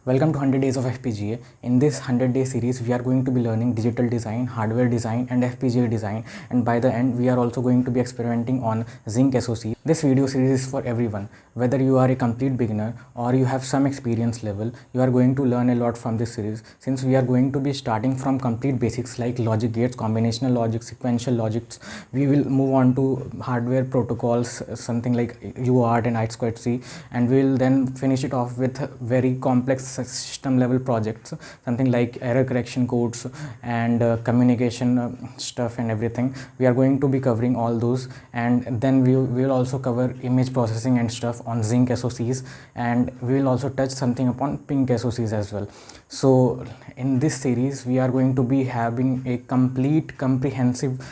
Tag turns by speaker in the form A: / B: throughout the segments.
A: Welcome to 100 Days of FPGA. In this 100-day series, we are going to be learning digital design, hardware design and FPGA design, and by the end, we are also going to be experimenting on Zinc SoC. This video series is for everyone. Whether you are a complete beginner or you have some experience level, you are going to learn a lot from this series, since we are going to be starting from complete basics like logic gates, combinational logic, sequential logics. We will move on to hardware protocols, something like UART and I2C, and we will then finish it off with very complex system level projects, something like error correction codes and communication stuff and everything. We are going to be covering all those, and then we will also cover image processing and stuff on Zinc SoCs, and we will also touch something upon Pink SoCs as well. So in this series we are going to be having a complete comprehensive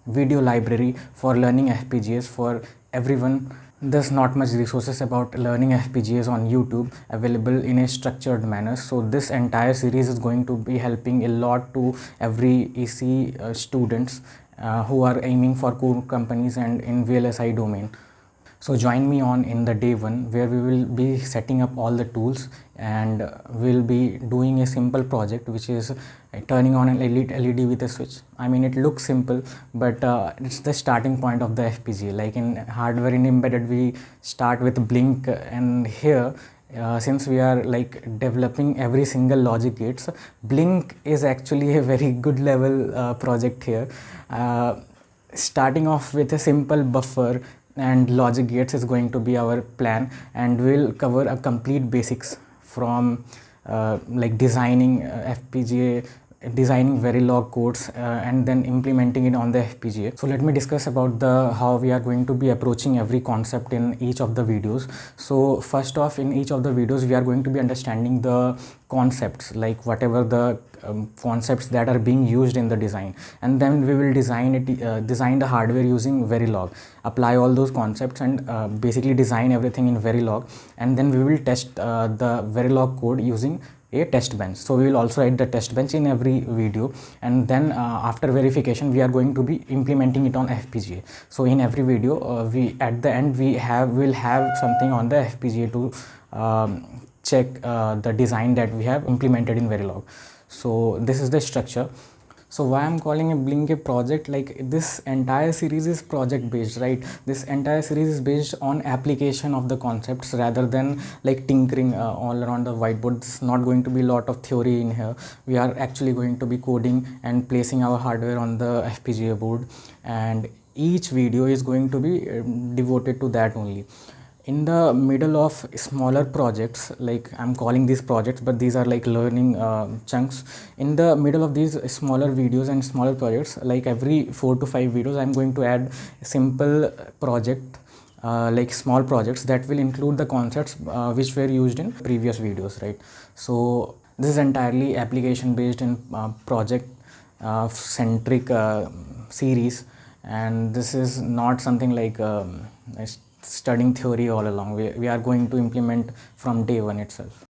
A: video library for learning FPGAs for everyone. There's not much resources about learning FPGAs on YouTube available in a structured manner, so this entire series is going to be helping a lot to every EC students who are aiming for core companies and in VLSI domain. So join me on in the day one, where we will be setting up all the tools, and we'll be doing a simple project which is turning on an LED with a switch. I mean, it looks simple, but it's the starting point of the FPGA. Like in hardware, in embedded, we start with blink, and here since we are like developing every single logic gates, blink is actually a very good level project here. Starting off with a simple buffer and logic gates is going to be our plan, and we'll cover a complete basics from like designing FPGA, designing Verilog codes, and then implementing it on the FPGA. So let me discuss about how we are going to be approaching every concept in each of the videos. So first off, in each of the videos we are going to be understanding the concepts, like whatever the concepts that are being used in the design, and then we will design the hardware using Verilog, apply all those concepts and basically design everything in Verilog, and then we will test the Verilog code using a test bench. So we will also write the test bench in every video, and then after verification we are going to be implementing it on FPGA. So in every video we at the end will have something on the FPGA to check the design that we have implemented in Verilog. So this is the structure. So why I'm calling a Blink a project? Like, this entire series is project based, right? This entire series is based on application of the concepts rather than like tinkering all around the whiteboard. This is not going to be a lot of theory in here. We are actually going to be coding and placing our hardware on the FPGA board, and each video is going to be devoted to that only. In the middle of smaller projects, like I'm calling these projects, but these are like learning chunks. In the middle of these smaller videos and smaller projects, like every 4 to 5 videos, I'm going to add a simple project, like small projects that will include the concepts which were used in previous videos, right? So this is entirely application based in project centric series, and this is not something like studying theory all along. We are going to implement from day one itself.